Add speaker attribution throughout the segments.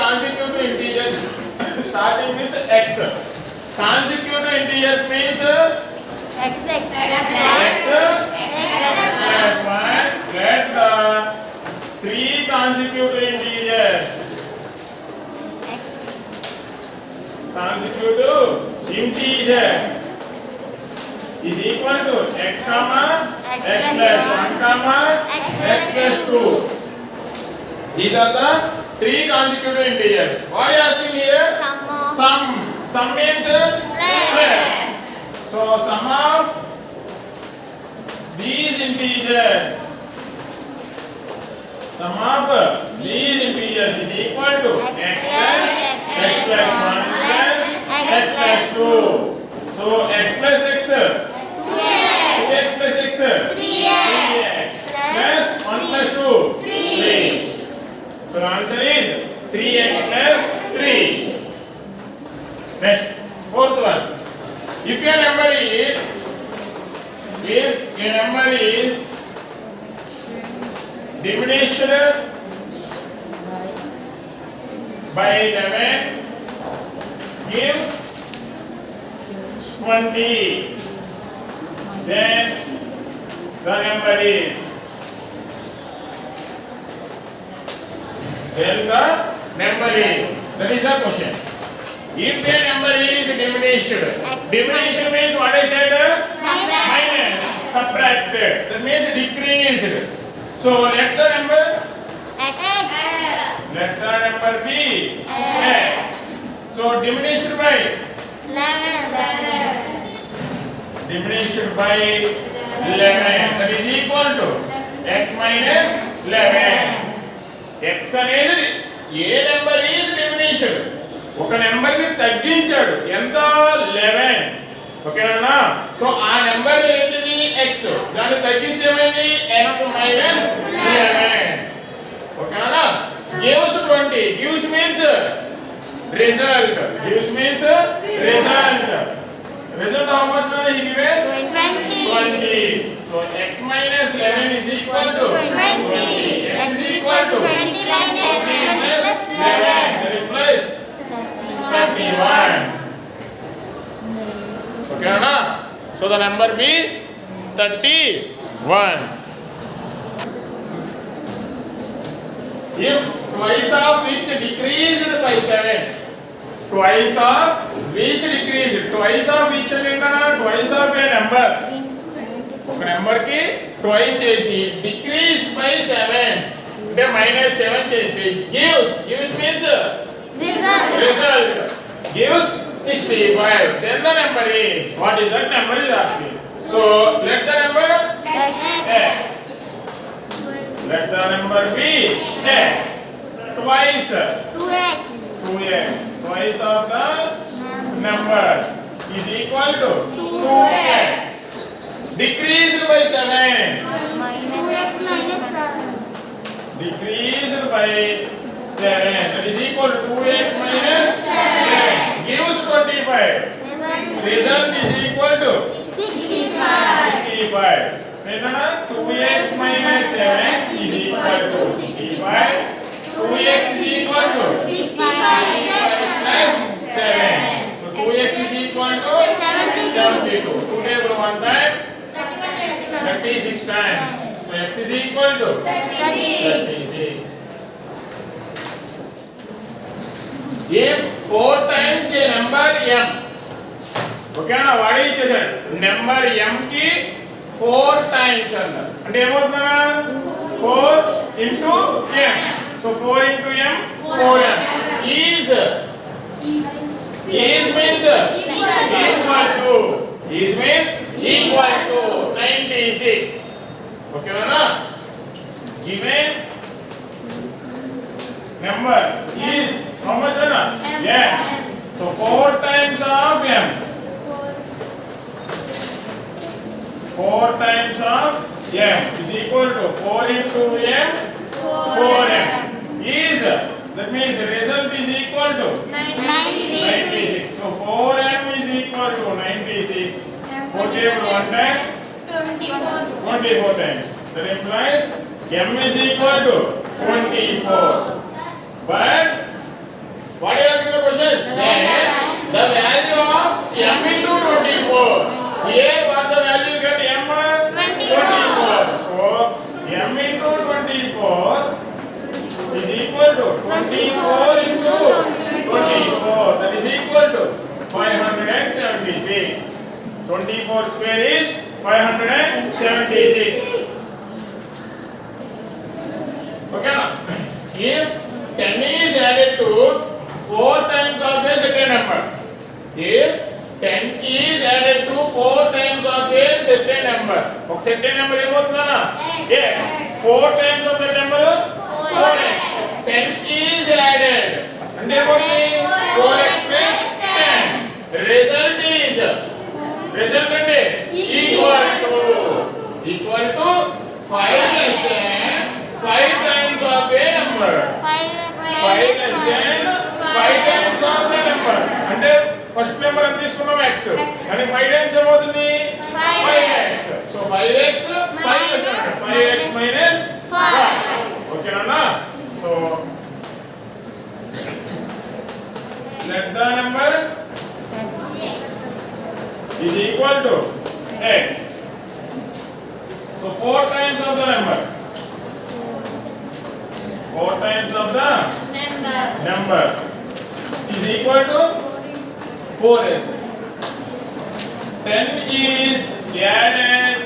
Speaker 1: consecutive integers starting with x. Consecutive integers means
Speaker 2: X
Speaker 1: x plus 1. Let the three consecutive integers is equal to x comma x plus 1 comma x plus 2. These are the three consecutive integers. What are you asking here? Sum. Sum means plus. So sum of these integers is equal to x plus 1 plus x plus 2. So x plus x, 2x plus x, 3x plus 1 plus 2, 3. So the answer is 3x plus 3. Next, fourth one. If your number is diminished by 11 gives 20, then the number is that is the question. If a number is diminished means what I said? Minus, subtracted. That means decreased. So let the number be x. So diminished by 11. That is equal to x minus 11. x అనేది ఏ number is diminished, ఒక number ని తగ్గించాడు. ఎంత? 11. ఓకేనా? So ఆ number ఏంటిది? x. దాన్ని తగ్గిస్తే ఏమైంది? x minus 11. ఓకేనా? gives 20. gives means result. Result how much now he given? 20. So x minus 11 is equal to 20. X is equal to 20 plus 11. That implies 31. Okay na? So the number be 31. If twice of which decreased by 7. Twice of which twice of a number. ఒక number కి twice చేసి decrease by 7 అంటే -7 చేసి gives means result gives 65. Then the number is, what is that number is asking. So let the number x. Let the number be x. Twice 2x. Twice of the number is equal to 2x. Decreased by 7. Decreased by 7. That is equal to 2x minus 7. Gives 25. Result is equal to 65. Then 2x minus 7 is equal to 65. 2x is equal to 65 plus 7. So 2x is equal to 72. 2 table 1 time. 36 times. So x is equal to 36. If 4 times a number m. Okay na, what is it? Number m ki 4 times anta. Ante emoutunna 4 into m. So 4 into m 4m is means equal to 96. Okay na? Given number is how much na? M. So 4 times of m. 4 times of m is equal to 4 into m 4m is, that means result is equal to 96. So 4m is equal to 96. 4 table 1 time 24 times. That implies m is equal to 24. But What is asking the question? Then the value of m into 24. Here what the value you get m? 24. So m into 24 is equal to 24 into 24. That is equal to 576. 24 square is 576. Okay now? If 10 is added to 4 times of a second number. If 10 is added to 4 times of a second number. ఒక second number ఏమవుతుందన్నా? X. 4 times of that number 4x. 10 is added. అంటే ఏమవుతుంది? 4x plus 10. Result అంటే equal to 5 less than 5 times of a number. 5 less than 5 times of the number. అంటే first number ఎంత తీసుకున్నాం x. కానీ 5 times ఏమవుతుంది? 5x. So 5x 5x minus 5. ఓకేనా? So let the number is equal to x. So 4 times of the number. 4 times of the number is equal to 4x. 10 is added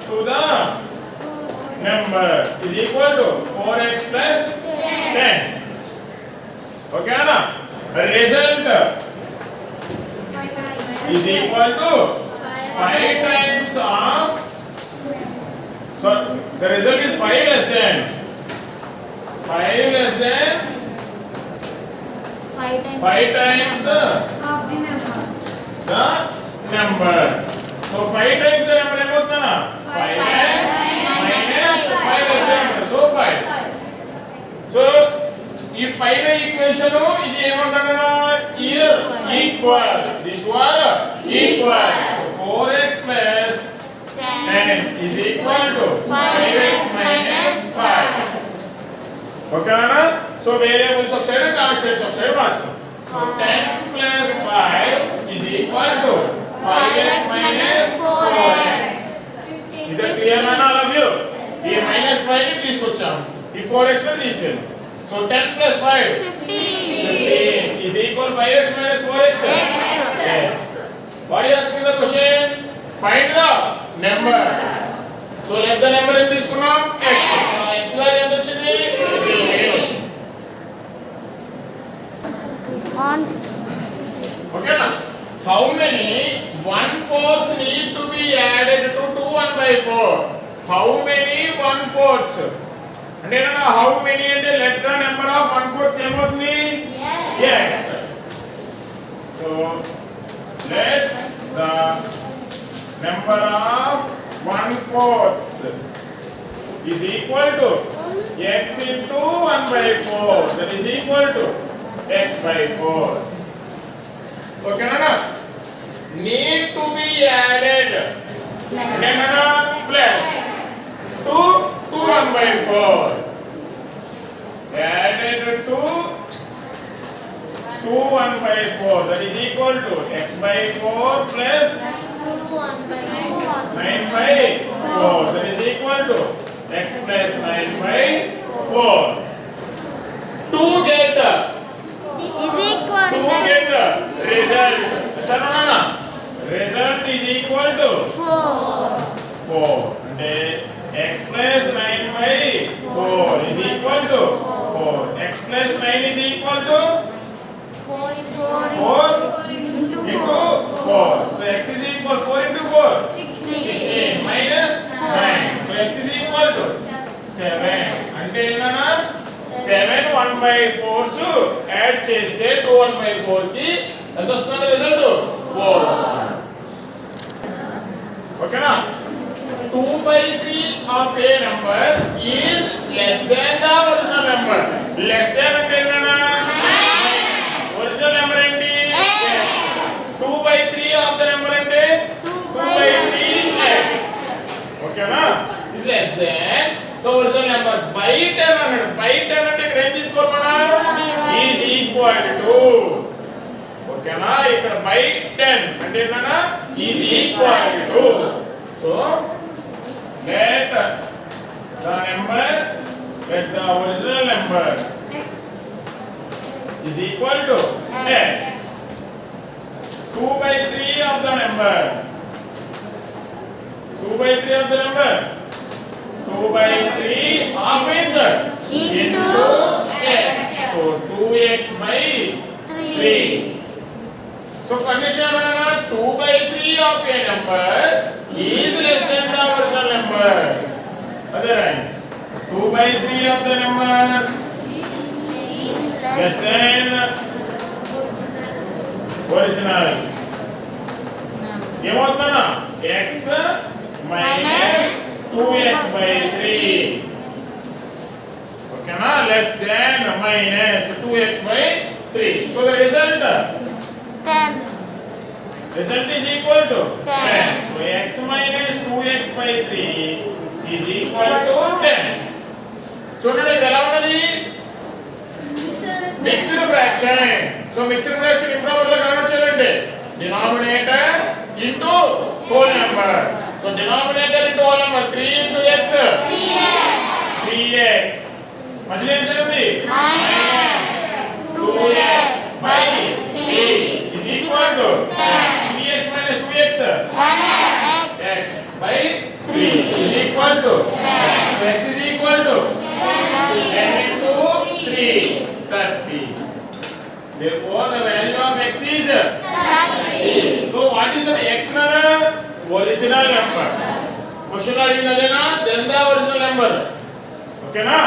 Speaker 1: to the number is equal to 4x plus 10. Okay na? The result is equal to 5 times of, so the result is 5 less than 5 times the number. So 5 times the number ఏమవుతుందన్నా? 5x minus 5 less than number. So 5. So ఈ పైన equation ఇది ఏమంటారన్నా? Here equal. This one equal. So 4x plus 10 is equal to 5x minus 5. Okay na? So variables of side constants of side marcham. So 10 plus 5 is equal to 5x minus 4x. Is that clear na all of you? ఈ minus 5 ని తీసుకొచ్చాం. ఈ 4x ని తీసుకెళ్ళాం. So 10 plus 5 15 is equal 5x minus 4x. Yes. What is asking the question? Find the number. So let the number in తీసుకున్నాం x. X value ఎంత వచ్చింది? 15. Okay na? How many 1/4 need to be added to 2 1/4? How many 1/4? అంటే నా how many అంటే let the number of 1/4 ఏమవుతుంది? Yes. So let the number of 1/4 is equal to x into 1/4. That is equal to x by 4. Okay na? Need to be added. Okay na? Plus 2 1/4. Added to 2 1/4. That is equal to x by 4 plus 9/4. That is equal to x plus 9/4. To get the result. Sanana. Result is equal to 4. And x plus 9/4 is equal to 4. X plus 9 is equal to 4 into 4. So x is equal 4 into 4. 16 minus 9. So x is equal to 7. అంటే ఏంటన్నా 7 1/4 add చేస్తే 2 1/4 కి ఎంత వస్తుంది result? 4. ఓకేనా? 2/3 of a number is less than the original number. Less than అంటే ఏంటన్నా? Original number ఏంటి? 2/3 of the number అంటే 2/3x. ఓకేనా? Is less than the original number by 10 అన్నాడు. By 10 అంటే ఇక్కడ ఏం తీసుకోవాలి మనం? Is equal to ఓకేనా ఇక్కడ by 10 అంటే ఏంటన్నా is equal to so let the original number is equal to x 2/3 of the number 2/3 of the number 2/3 of means into x so 2x by 3 so condition banana 2/3 of a number is less than the original number other right 2/3 of the number less than original ఏమవుతుందన్నా x minus 2x by 3 ఓకేనా less than minus 2x by 3 so the result
Speaker 2: 10.
Speaker 1: result is equal to 10 so x minus 2x by 3 is equal to 10 చూడండి ఇది ఎలా ఉన్నది mixed fraction so mixed fraction improper గా convert చేయాలంటే denominator into whole number so denominator into whole number 3 into x 3x మధ్యలో ఏం చేయండి
Speaker 2: -2x
Speaker 1: by
Speaker 2: 3
Speaker 1: is equal to 3x minus 2x
Speaker 2: 1x
Speaker 1: x by 3 is equal to so x is equal to 10 into 3 30 therefore the value of x is
Speaker 2: 30.
Speaker 1: so what is the x nana original number question adinadena then the original number okay na